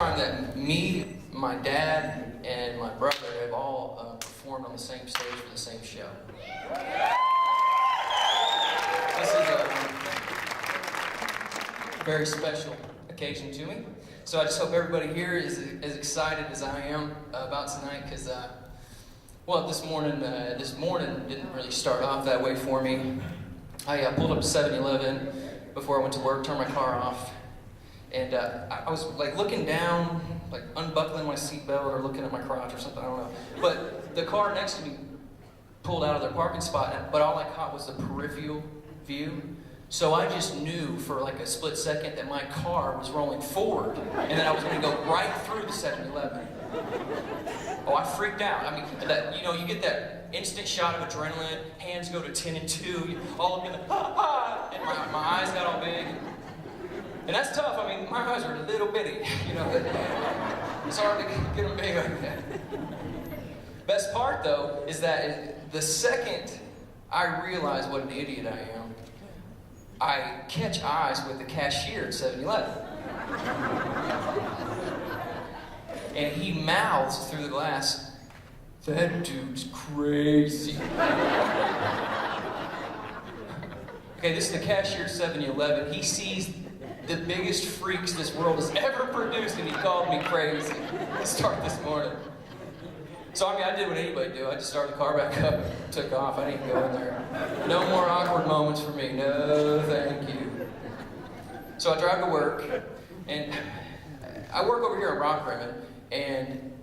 That me, my dad, and my brother have all performed on the same stage for the same show. This is a very special occasion to me. So I just hope everybody here is as excited as I am about tonight, because, well, this morning didn't really start off that way for me. I pulled up to 7-Eleven before I went to work, turned my car off, and I was like looking down, like unbuckling my seatbelt or looking at my crotch or something, I don't know. But the car next to me pulled out of their parking spot, but all I caught was the peripheral view. So I just knew for like a split second that my car was rolling forward and that I was gonna go right through the 7-Eleven. Oh, I freaked out. I mean, you get that instant shot of adrenaline, hands go to 10 and 2, all up in the, and my eyes got all big. And that's tough. I mean, my eyes are a little bitty, it's hard to get them big like that. Best part, though, is that the second I realize what an idiot I am, I catch eyes with the cashier at 7-Eleven. And he mouths through the glass, "That dude's crazy." Okay, this is the cashier at 7-Eleven. He sees the biggest freaks this world has ever produced, and he called me crazy to start this morning. So, I mean, I did what anybody do. I just started the car back up and took off. I didn't go in there. No more awkward moments for me. No, thank you. So I drive to work, and I work over here in Rock Rimmon, and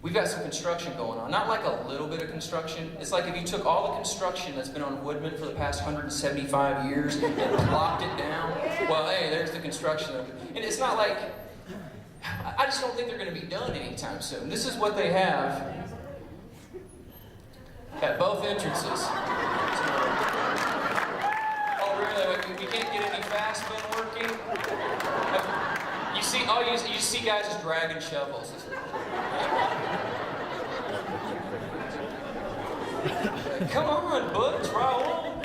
we've got some construction going on. Not like a little bit of construction. It's like if you took all the construction that's been on Woodman for the past 175 years and plopped it down, well, hey, there's the construction of it. And it's not like, I just don't think they're going to be done anytime soon. This is what they have at both entrances. Oh, really? We can't get any fast men working? You see guys just dragging shovels. Come on, Butch, Raul.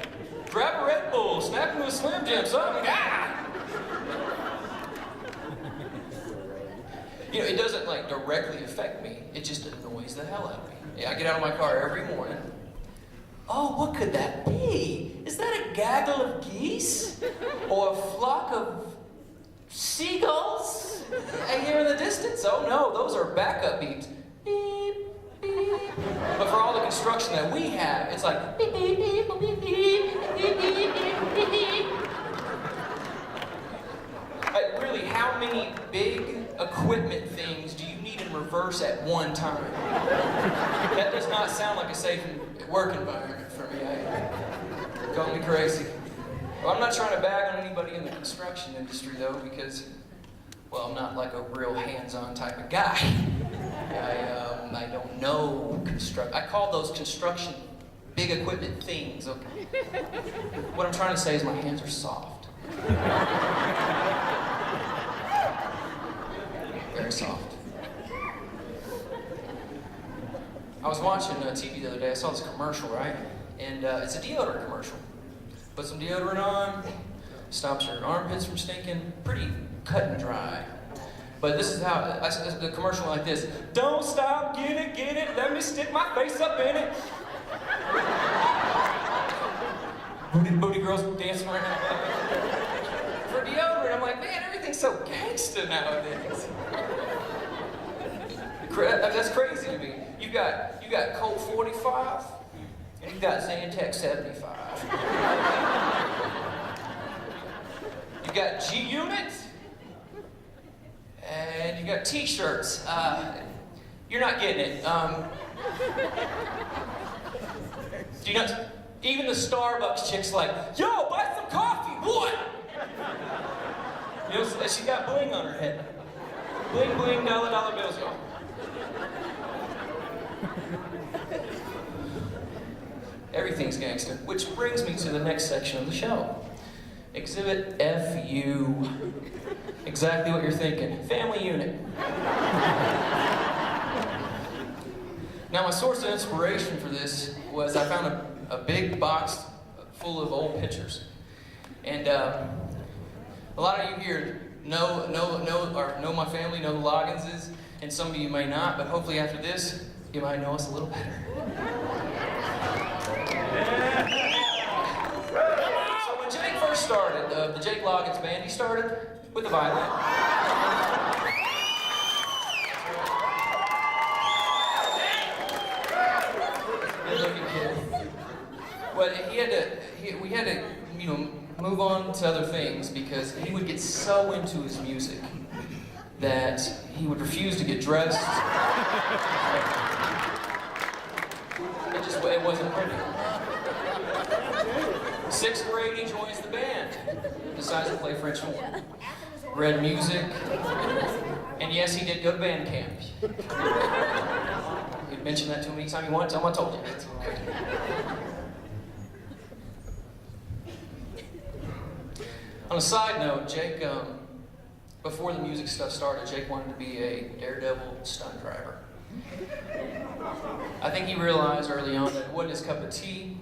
Grab a Red Bull, snap into a Slim Jim, something. It doesn't like directly affect me. It just annoys the hell out of me. Yeah, I get out of my car every morning. Oh, what could that be? Is that a gaggle of geese? Or a flock of seagulls? I hear in the distance. Oh no, those are backup beeps. Beep, beep. But for all the construction that we have, it's like beep, beep, beep, beep, beep, beep, beep, beep, beep. Like, really, how many big equipment things do you need in reverse at one time? That does not sound like a safe work environment for me. Call me crazy. Well, I'm not trying to bag on anybody in the construction industry, though, because, well, I'm not like a real hands-on type of guy. I don't know I call those construction big equipment things, okay? What I'm trying to say is my hands are soft. Very soft. I was watching TV the other day. I saw this commercial, right? And it's a deodorant commercial. Put some deodorant on, stops your armpits from stinking. Pretty cut and dry. But this is how, the commercial like this. Don't stop, get it, let me stick my face up in it. Booty girls dancing around. For deodorant, I'm like, man, everything's so gangsta nowadays. That's crazy to me. You got Colt 45, and you got Zantac 75. You got G-Unit, and you got T-shirts. You're not getting it. Do you know? Even the Starbucks chick's like, yo, buy some coffee. What? She got bling on her head. Bling, bling, dollar bills, y'all. Everything's gangster, which brings me to the next section of the show. Exhibit FU. Exactly what you're thinking. Family unit. Now, my source of inspiration for this was I found a big box full of old pictures. And a lot of you here know my family, know the Logginses, and some of you may not, but hopefully after this, you might know us a little better. So when Jake first started, the Jake Loggins band, he started with the violin. Good-looking kid. But we had to, move on to other things because he would get so into his music that he would refuse to get dressed. It wasn't pretty. 6th grade, he joins the band. Decides to play French horn. Read music. And yes, he did go to band camp. He'd mentioned that to me anytime he wanted. Tell him I told you. On a side note, Jake, before the music stuff started, Jake wanted to be a daredevil stunt driver. I think he realized early on that it wasn't his cup of tea.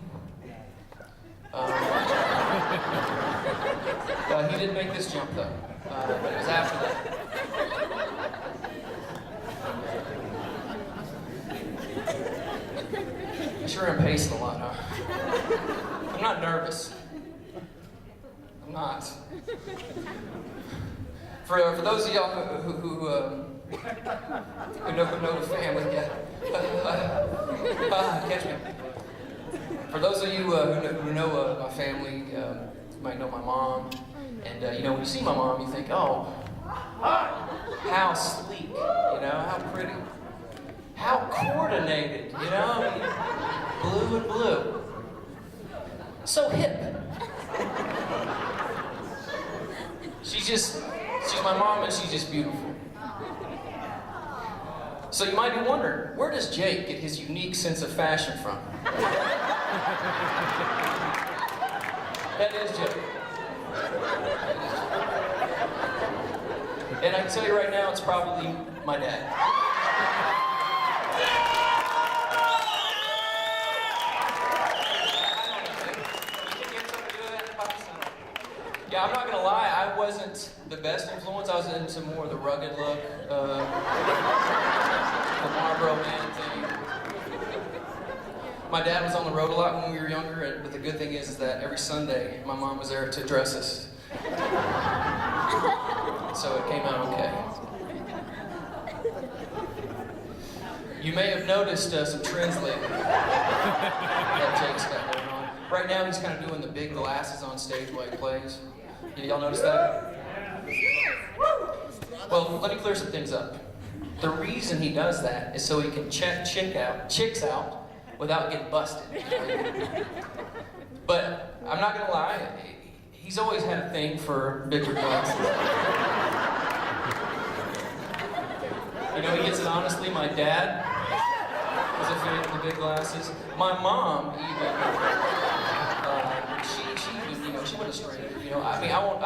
He didn't make this jump though, but it was after that. I sure am pacing a lot, huh? I'm not nervous. I'm not. For those of y'all who know the family, yeah. Catch me. For those of you who know my family, you might know my mom, and when you see my mom, you think, oh, how sleek, how pretty, how coordinated, blue and blue, so hip. She's my mom, and she's just beautiful. So you might be wondering, where does Jake get his unique sense of fashion from? That is Jake. And I can tell you right now, it's probably my dad. Yeah, I'm not gonna lie, I wasn't the best influence. I was into more of the rugged look, the Marlboro Man thing. My dad was on the road a lot when we were younger, but the good thing is that every Sunday, my mom was there to dress us. So it came out okay. You may have noticed some trends lately that Jake's got going on. Right now, he's kind of doing the big glasses on stage while he plays. Y'all notice that? Well, let me clear some things up. The reason he does that is so he can check chicks out without getting busted. But I'm not gonna lie, he's always had a thing for bigger glasses. He gets it honestly. My dad was a fan of the big glasses. My mom even. She wasn't straight. I dabbled a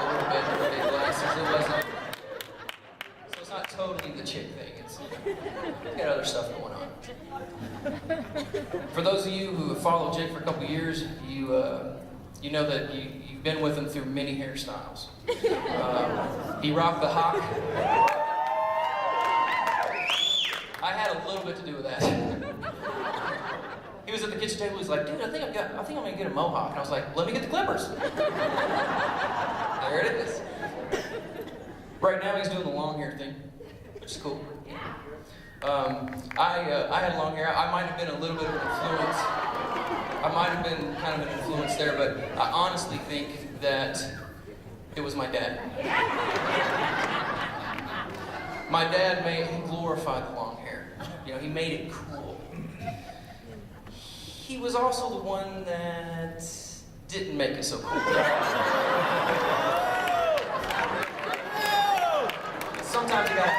little bit in the big glasses. It wasn't. So it's not totally the chick thing. It's got other stuff going on. For those of you who have followed Jake for a couple years, you know that you've been with him through many hairstyles. He rocked the hawk. I had a little bit to do with that. He was at the kitchen table. He's like, "Dude, I think I'm gonna get a mohawk." And I was like, "Let me get the clippers." There it is. Right now, he's doing the long hair thing, which is cool. I had long hair. I might have been a little bit of an influence. I might have been kind of an influence there, but I honestly think that it was my dad. My dad he glorified the long hair. He made it cool. He was also the one that didn't make it so cool. Sometimes you gotta,